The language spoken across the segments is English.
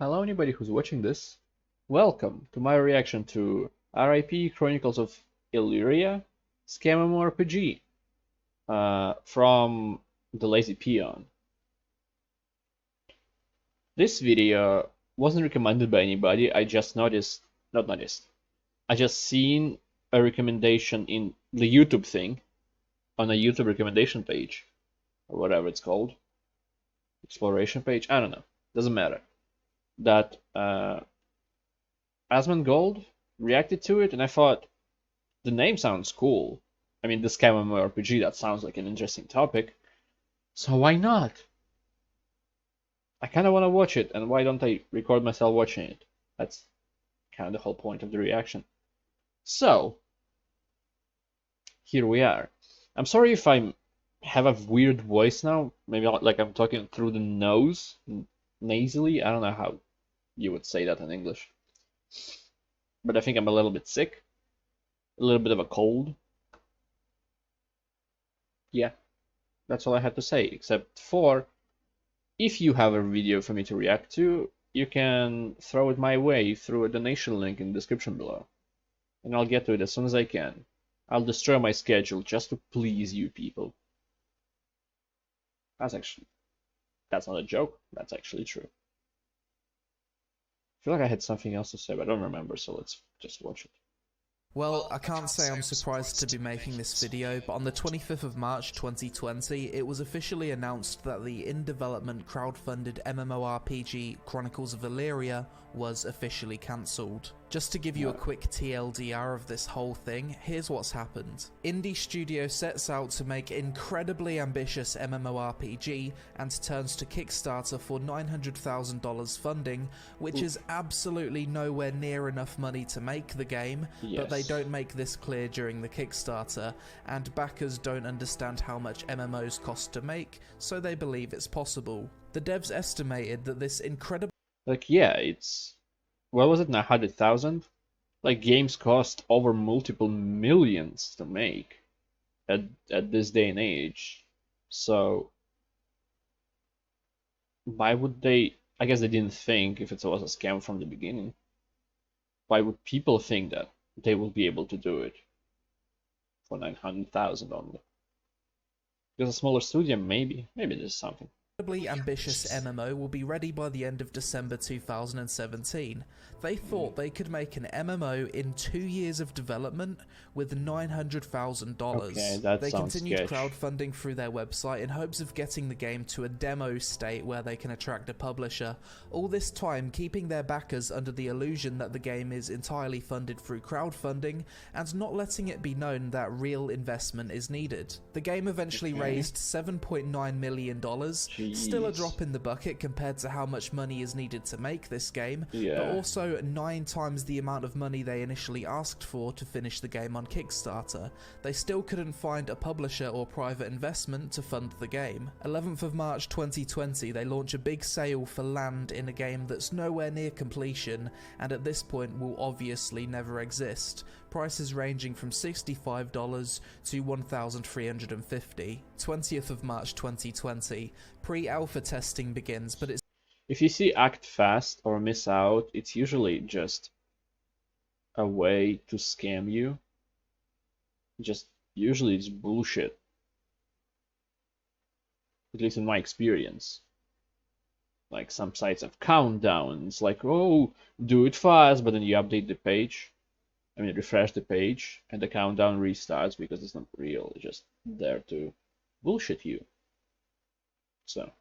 Hello anybody who's watching this. Welcome to my reaction to RIP Chronicles of Elyria MMORPG from TheLazyPeon. This video wasn't recommended by anybody, I just I just seen a recommendation in the YouTube thing, on a YouTube recommendation page, or whatever it's called. Exploration page, I don't know, doesn't matter. That Asmongold reacted to it, and I thought the name sounds cool. I mean, this MMORPG, that sounds like an interesting topic, so why not? I kind of want to watch it, and why don't I record myself watching it? That's kind of the whole point of the reaction. So, here we are. I'm sorry if I have a weird voice now, maybe like I'm talking through the nose, nasally. I don't know how you would say that in English. But I think I'm a little bit sick. A little bit of a cold. Yeah, that's all I had to say, except for if you have a video for me to react to, you can throw it my way through a donation link in the description below. And I'll get to it as soon as I can. I'll destroy my schedule just to please you people. That's not a joke, that's actually true. I feel like I had something else to say, but I don't remember, so let's just watch it. Well, I can't say I'm surprised to be making this video, but on the 25th of March 2020, it was officially announced that the in-development crowdfunded MMORPG Chronicles of Elyria was officially cancelled. Just to give you a quick TLDR of this whole thing, here's what's happened. Indie Studio sets out to make incredibly ambitious MMORPG and turns to Kickstarter for $900,000 funding, which is absolutely nowhere near enough money to make the game, but they don't make this clear during the Kickstarter, and backers don't understand how much MMOs cost to make, so they believe it's possible. The devs estimated that this incredible... Like, yeah, it's... What was it, 900,000? Like, games cost over multiple millions to make at this day and age. So, why would they... I guess they didn't think if it was a scam from the beginning. Why would people think that they will be able to do it for 900,000 only? Because a smaller studio, maybe there's something. Incredibly ambitious MMO will be ready by the end of December 2017. They thought they could make an MMO in 2 years of development with $900,000. Okay, they continued crowdfunding through their website in hopes of getting the game to a demo state where they can attract a publisher, all this time keeping their backers under the illusion that the game is entirely funded through crowdfunding and not letting it be known that real investment is needed. The game eventually raised $7.9 million. Still a drop in the bucket compared to how much money is needed to make this game, but also 9 times the amount of money they initially asked for to finish the game on Kickstarter. They still couldn't find a publisher or private investment to fund the game. 11th of March 2020, they launch a big sale for land in a game that's nowhere near completion, and at this point will obviously never exist. Prices ranging from $65 to $1,350. 20th of March 2020, pre-alpha testing begins, but it's... If you see act fast or miss out, it's usually just a way to scam you. Usually it's bullshit. At least in my experience. Like, some sites have countdowns, like, oh, do it fast, but then you update the page. I mean, refresh the page, and the countdown restarts because it's not real. It's just there to bullshit you. So...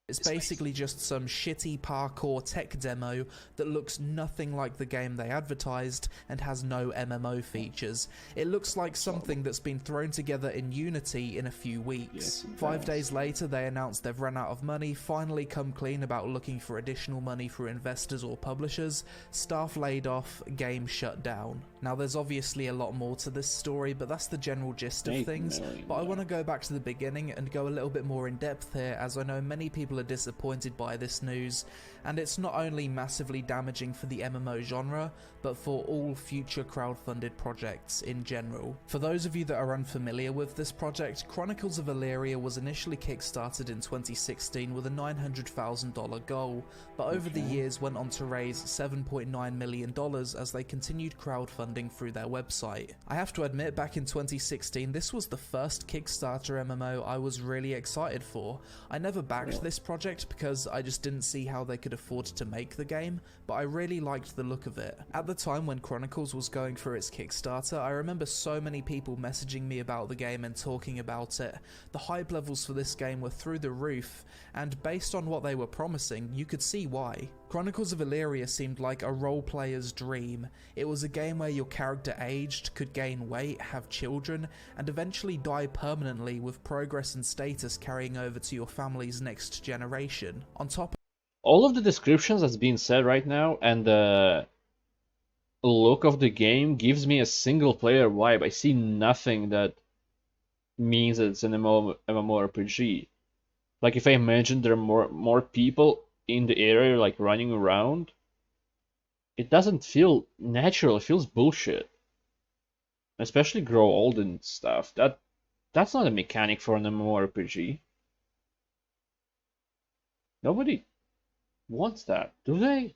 It's basically just some shitty parkour tech demo that looks nothing like the game they advertised and has no MMO features. It looks like something that's been thrown together in Unity in a few weeks. 5 days later, they announced they've run out of money, finally come clean about looking for additional money for investors or publishers, staff laid off, game shut down. Now, there's obviously a lot more to this story, but that's the general gist of things. But I want to go back to the beginning and go a little bit more in depth here, as I know many people people are disappointed by this news, and it's not only massively damaging for the MMO genre, but for all future crowdfunded projects in general. For those of you that are unfamiliar with this project, Chronicles of Elyria was initially kickstarted in 2016 with a $900,000 goal, but over the years went on to raise $7.9 million as they continued crowdfunding through their website. I have to admit, back in 2016, this was the first Kickstarter MMO I was really excited for. I never backed this project because I just didn't see how they could afford to make the game, but I really liked the look of it. At the time when Chronicles was going through its Kickstarter, I remember so many people messaging me about the game and talking about it. The hype levels for this game were through the roof, and based on what they were promising, you could see why. Chronicles of Elyria seemed like a role player's dream. It was a game where your character aged, could gain weight, have children, and eventually die permanently, with progress and status carrying over to your family's next generation. On top all of the descriptions that's being said right now and the look of the game gives me a single player vibe. I see nothing that means that it's an MMORPG. Like if I imagine there are more people in the area like running around, it doesn't feel natural. It feels bullshit. Especially grow old and stuff. That's not a mechanic for an MMORPG. Nobody wants that, do they?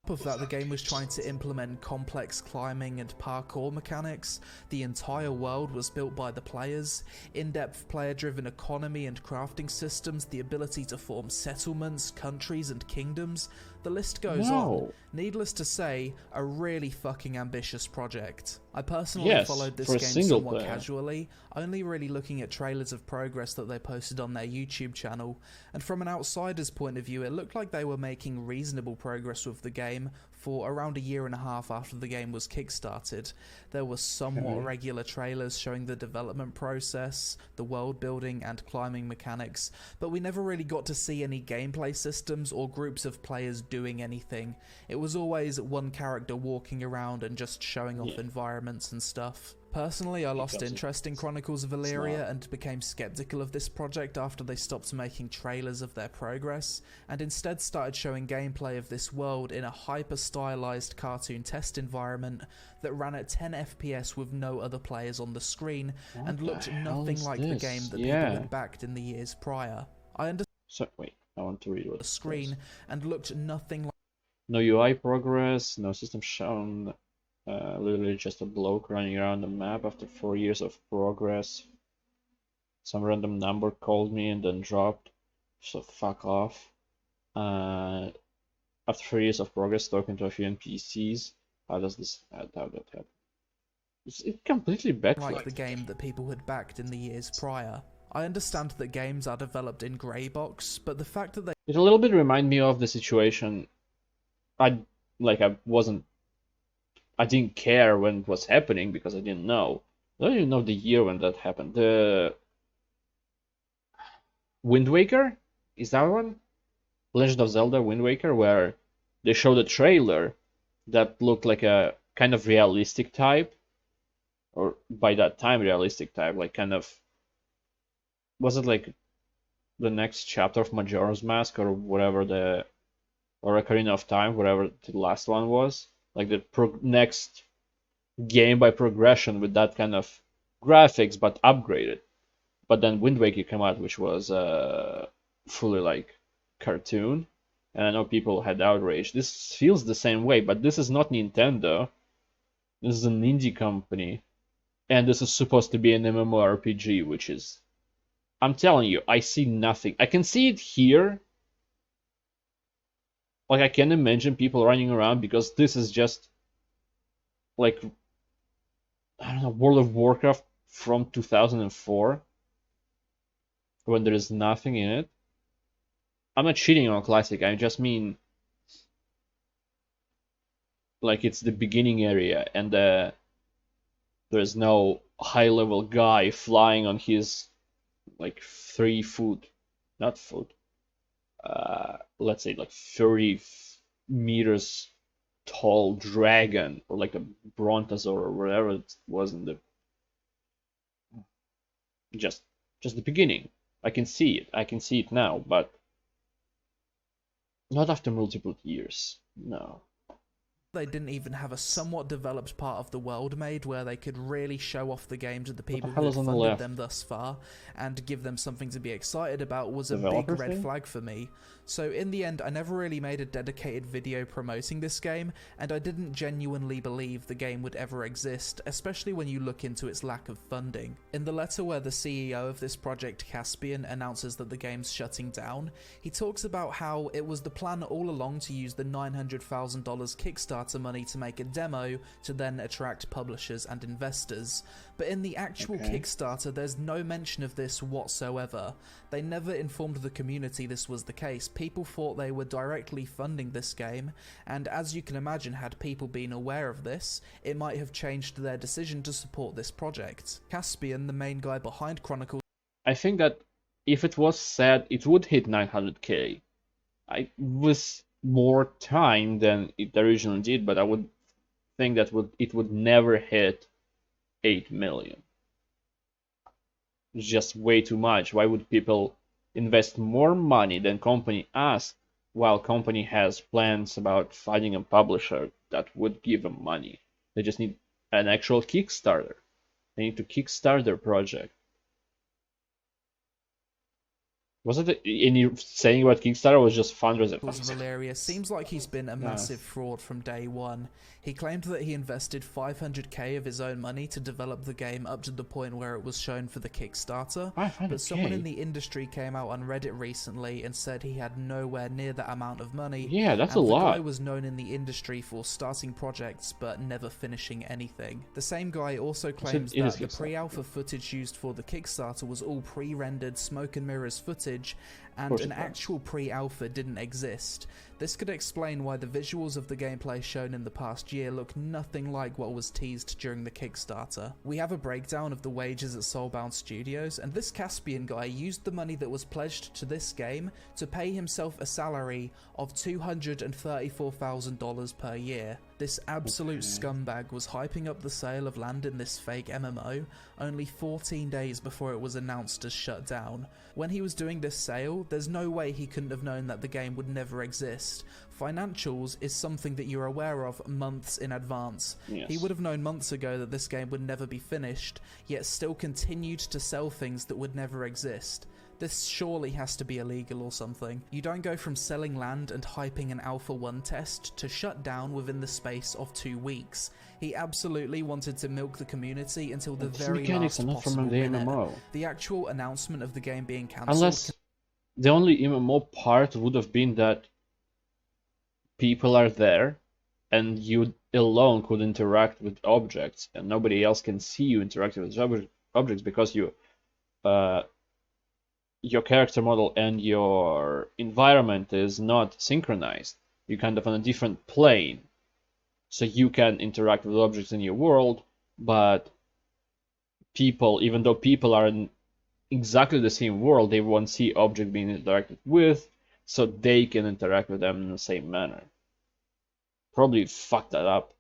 of that, the game was trying to implement complex climbing and parkour mechanics. The entire world was built by the players, in-depth player-driven economy and crafting systems, the ability to form settlements, countries and kingdoms. The list goes on. Needless to say, a really fucking ambitious project. I personally followed this game somewhat casually, only really looking at trailers of progress that they posted on their YouTube channel, and from an outsider's point of view, it looked like they were making reasonable progress with the game for around a year and a half after the game was kickstarted. There were somewhat regular trailers showing the development process, the world building and climbing mechanics, but we never really got to see any gameplay systems or groups of players doing anything. It was always one character walking around and just showing off environments and stuff. Personally, I lost interest in Chronicles of Elyria and became skeptical of this project after they stopped making trailers of their progress, and instead started showing gameplay of this world in a hyper-stylized cartoon test environment that ran at 10 FPS with no other players on the screen, and looked nothing like the game that people had backed in the years prior. I want to read what the screen and looked nothing like no UI progress, no system shown. Literally just a bloke running around the map after 4 years of progress. Some random number called me and then dropped, so fuck off. After 3 years of progress, talking to a few NPCs. How does this? How that happen? It completely backfired. Like the game that people had backed in the years prior. I understand that games are developed in grey box, but the fact that it a little bit remind me of the situation. I didn't care when it was happening because I didn't know. I don't even know the year when that happened. The Wind Waker? Is that one? Legend of Zelda Wind Waker, where they showed a trailer that looked like a kind of realistic type. Or by that time, realistic type. Like kind of... Was it like the next chapter of Majora's Mask or whatever or Ocarina of Time, whatever the last one was? Like the next game by progression with that kind of graphics, but upgraded. But then Wind Waker came out, which was fully like cartoon, and I know people had outrage. This feels the same way, but this is not Nintendo. This is an indie company, and this is supposed to be an MMORPG, which is, I'm telling you, I see nothing. I can see it here. Like, I can imagine people running around because this is just like, I don't know, World of Warcraft from 2004 when there is nothing in it. I'm not cheating on Classic, I just mean like it's the beginning area and there's no high-level guy flying on his like 3 foot, not foot, let's say like 30 meters tall dragon or like a brontosaur or whatever it was in the just the beginning. I can see it. I can see it now, but not after multiple years. No. They didn't even have a somewhat developed part of the world made where they could really show off the game to the people who had funded them thus far and give them something to be excited about was a big red flag for me. So in the end, I never really made a dedicated video promoting this game, and I didn't genuinely believe the game would ever exist, especially when you look into its lack of funding. In the letter where the CEO of this project, Caspian, announces that the game's shutting down, he talks about how it was the plan all along to use the $900,000 Kickstarter money to make a demo to then attract publishers and investors. But in the actual Kickstarter, there's no mention of this whatsoever. They never informed the community this was the case. People thought they were directly funding this game, and as you can imagine, had people been aware of this, it might have changed their decision to support this project. Caspian, the main guy behind Chronicles... I think that if it was said, it would hit 900k. With more time than it originally did, but I would think that it would never hit 8 million. It's just way too much. Why would people invest more money than company asks while company has plans about finding a publisher that would give them money? They just need an actual Kickstarter. They need to kickstart their project. Wasn't it any saying about Kickstarter was just fundraising? Chronicles of Elyria seems like he's been a massive fraud from day one. He claimed that he invested 500k of his own money to develop the game up to the point where it was shown for the Kickstarter, but someone in the industry came out on Reddit recently and said he had nowhere near that amount of money. Yeah, that's a lot. The guy was known in the industry for starting projects but never finishing anything. The same guy also claims that the pre-alpha footage used for the Kickstarter was all pre-rendered smoke and mirrors footage, and an actual pre-alpha didn't exist. This could explain why the visuals of the gameplay shown in the past year look nothing like what was teased during the Kickstarter. We have a breakdown of the wages at Soulbound Studios, and this Caspian guy used the money that was pledged to this game to pay himself a salary of $234,000 per year. This absolute scumbag was hyping up the sale of land in this fake MMO only 14 days before it was announced as shut down. When he was doing this sale, there's no way he couldn't have known that the game would never exist. Financials is something that you're aware of months in advance. Yes. He would have known months ago that this game would never be finished, yet still continued to sell things that would never exist. This surely has to be illegal or something. You don't go from selling land and hyping an Alpha 1 test to shut down within the space of 2 weeks. He absolutely wanted to milk the community until the very last possible minute. The actual announcement of the game being cancelled... Unless the only MMO part would have been that people are there and you alone could interact with objects and nobody else can see you interacting with objects because you... your character model and your environment is not synchronized. You're kind of on a different plane. So you can interact with objects in your world, but people, even though people are in exactly the same world, they won't see objects being interacted with, so they can interact with them in the same manner. Probably fucked that up.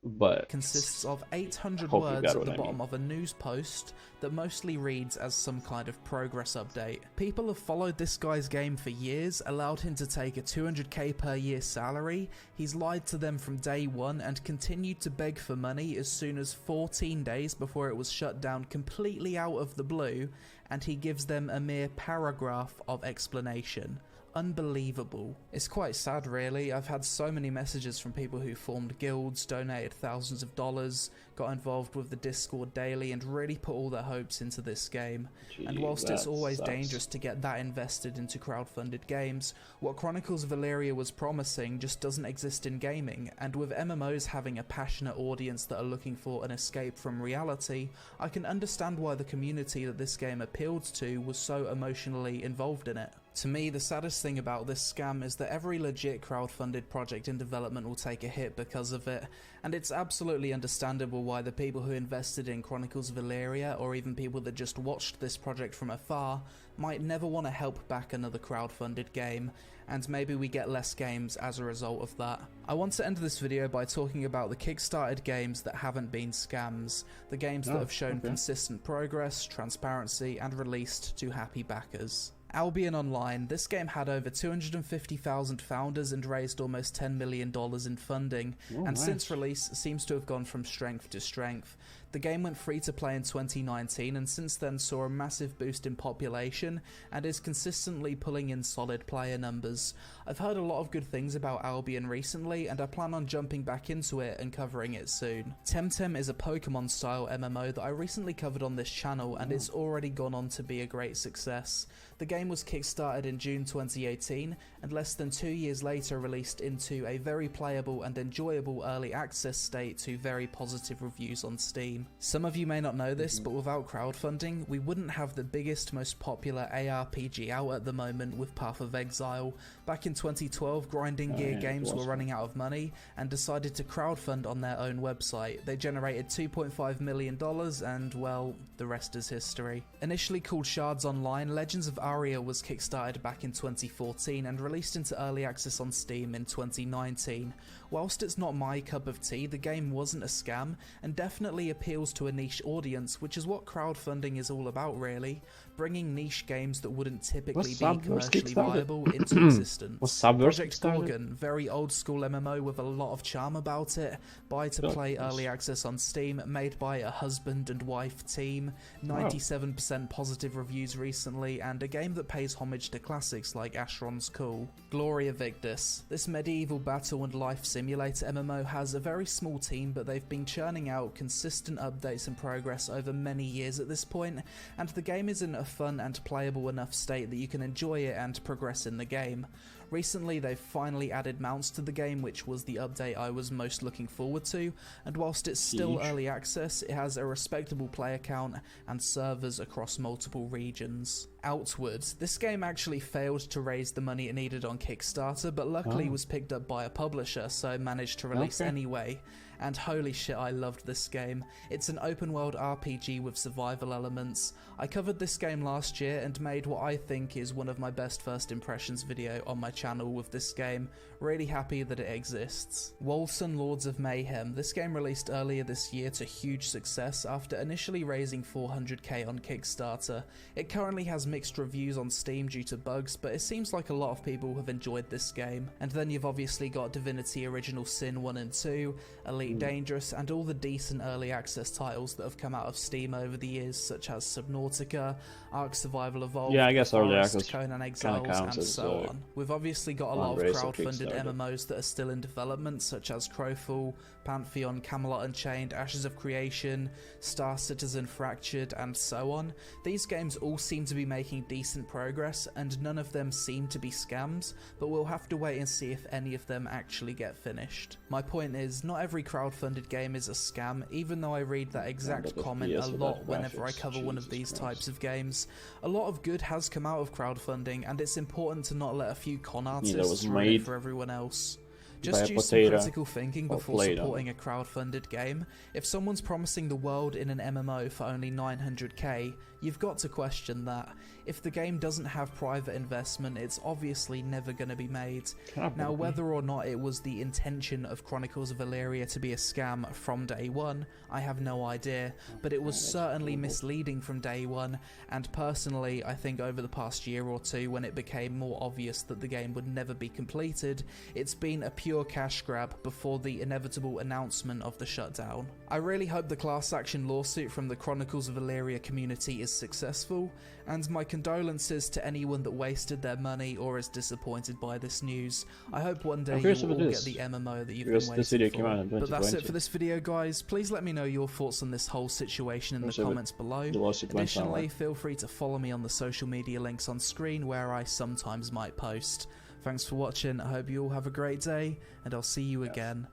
But consists of 800 words at the bottom of a news post that mostly reads as some kind of progress update. People have followed this guy's game for years, allowed him to take a 200k per year salary, he's lied to them from day one and continued to beg for money as soon as 14 days before it was shut down completely out of the blue, and he gives them a mere paragraph of explanation. Unbelievable. It's quite sad really. I've had so many messages from people who formed guilds, donated thousands of dollars, got involved with the Discord daily and really put all their hopes into this game. And whilst it's always dangerous to get that invested into crowdfunded games, what Chronicles of Elyria was promising just doesn't exist in gaming, and with MMOs having a passionate audience that are looking for an escape from reality, I can understand why the community that this game appealed to was so emotionally involved in it. To me, the saddest thing about this scam is that every legit crowdfunded project in development will take a hit because of it, and it's absolutely understandable why the people who invested in Chronicles of Elyria, or even people that just watched this project from afar, might never want to help back another crowdfunded game, and maybe we get less games as a result of that. I want to end this video by talking about the kickstarted games that haven't been scams, the games that have shown consistent progress, transparency, and released to happy backers. Albion Online, this game had over 250,000 founders and raised almost $10 million in funding, and since release seems to have gone from strength to strength. The game went free to play in 2019 and since then saw a massive boost in population and is consistently pulling in solid player numbers. I've heard a lot of good things about Albion recently and I plan on jumping back into it and covering it soon. Temtem is a Pokemon style MMO that I recently covered on this channel and it's already gone on to be a great success. The game was kickstarted in June 2018 and less than 2 years later released into a very playable and enjoyable early access state to very positive reviews on Steam. Some of you may not know this, but without crowdfunding, we wouldn't have the biggest, most popular ARPG out at the moment with Path of Exile. Back in 2012, Grinding Gear Games were running out of money and decided to crowdfund on their own website. They generated $2.5 million and, well, the rest is history. Initially called Shards Online, Legends of Aria was kickstarted back in 2014 and released into early access on Steam in 2019. Whilst it's not my cup of tea, the game wasn't a scam and definitely appeals to a niche audience, which is what crowdfunding is all about really, bringing niche games that wouldn't typically be commercially viable into existence. Project Gorgon, very old school MMO with a lot of charm about it, buy to play early access on Steam, made by a husband and wife team, 97% positive reviews recently, and a game that pays homage to classics like Ashron's Cool. Gloria Victus, this medieval battle and life simulator MMO has a very small team, but they've been churning out consistent updates and progress over many years at this point, and the game is in a fun and playable enough state that you can enjoy it and progress in the game. Recently they've finally added mounts to the game, which was the update I was most looking forward to, and whilst it's still early access, it has a respectable player count and servers across multiple regions. Outward, this game actually failed to raise the money it needed on Kickstarter, but luckily was picked up by a publisher, so managed to release anyway. And holy shit, I loved this game. It's an open world RPG with survival elements. I covered this game last year and made what I think is one of my best first impressions video on my channel with this game. Really happy that it exists. Wolfson Lords of Mayhem. This game released earlier this year to huge success after initially raising 400k on Kickstarter. It currently has mixed reviews on Steam due to bugs, but it seems like a lot of people have enjoyed this game. And then you've obviously got Divinity Original Sin 1 and 2, Elite Dangerous, and all the decent early access titles that have come out of Steam over the years, such as Subnautica, Ark Survival Evolved, I guess early access Conan Exiles, and so on. We've obviously got a lot of crowdfunded MMOs that are still in development, such as Crowfall, Pantheon, Camelot Unchained, Ashes of Creation, Star Citizen Fractured, and so on. These games all seem to be making decent progress, and none of them seem to be scams, but we'll have to wait and see if any of them actually get finished. My point is, not every crowdfunded game is a scam, even though I read that exact comment a lot whenever I cover one of these types of games. A lot of good has come out of crowdfunding, and it's important to not let a few con artists ruin it for everyone else. Just use some critical thinking before supporting a crowdfunded game. If someone's promising the world in an MMO for only 900k, you've got to question that. If the game doesn't have private investment, it's obviously never going to be made. Now, whether or not it was the intention of Chronicles of Elyria to be a scam from day one, I have no idea, but it was certainly misleading from day one, and personally, I think over the past year or two, when it became more obvious that the game would never be completed, it's been a pure cash grab before the inevitable announcement of the shutdown. I really hope the class action lawsuit from the Chronicles of Elyria community is successful, and my condolences to anyone that wasted their money or is disappointed by this news. I hope one day you will all get the MMO that you've been waiting for. But that's it for this video, guys. Please let me know your thoughts on this whole situation in the comments below. Additionally, feel free to follow me on the social media links on screen where I sometimes might post. Thanks for watching, I hope you all have a great day, and I'll see you again.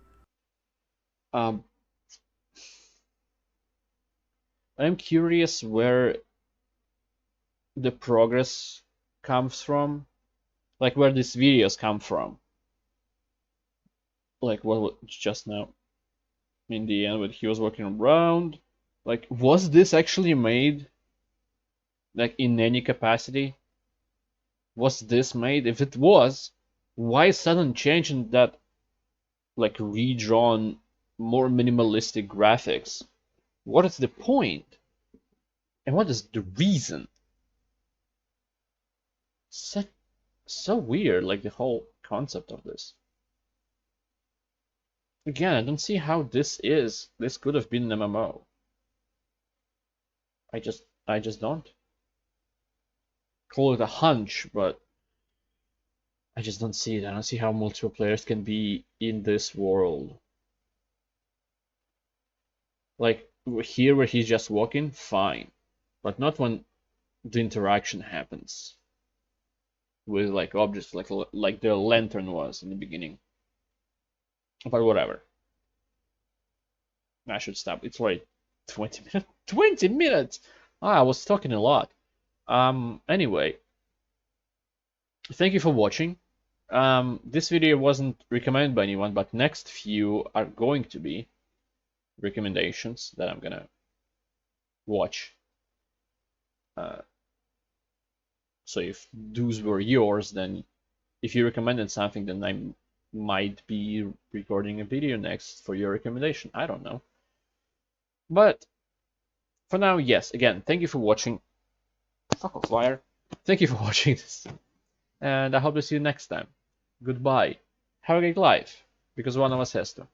I'm curious where the progress comes from, like where these videos come from. Like what just now in the end when he was walking around. Like, was this actually made? Like in any capacity? Was this made? If it was, why sudden change in that like redrawn, more minimalistic graphics? What is the point? And what is the reason? So weird, like the whole concept of this. Again, I don't see how this could have been an MMO. I just don't. Call it a hunch, but I just don't see it. I don't see how multiple players can be in this world. Like here where he's just walking, fine. But not when the interaction happens with like objects like the lantern was in the beginning. But whatever. I should stop. It's already 20 minutes. 20 minutes! I was talking a lot. Anyway. Thank you for watching. This video wasn't recommended by anyone, but next few are going to be recommendations that I'm gonna watch. So if those were yours, then if you recommended something, then I might be recording a video next for your recommendation. I don't know. But for now, yes, again, thank you for watching. Fuck off, wire. Thank you for watching this. And I hope to see you next time. Goodbye. Have a great life, because one of us has to.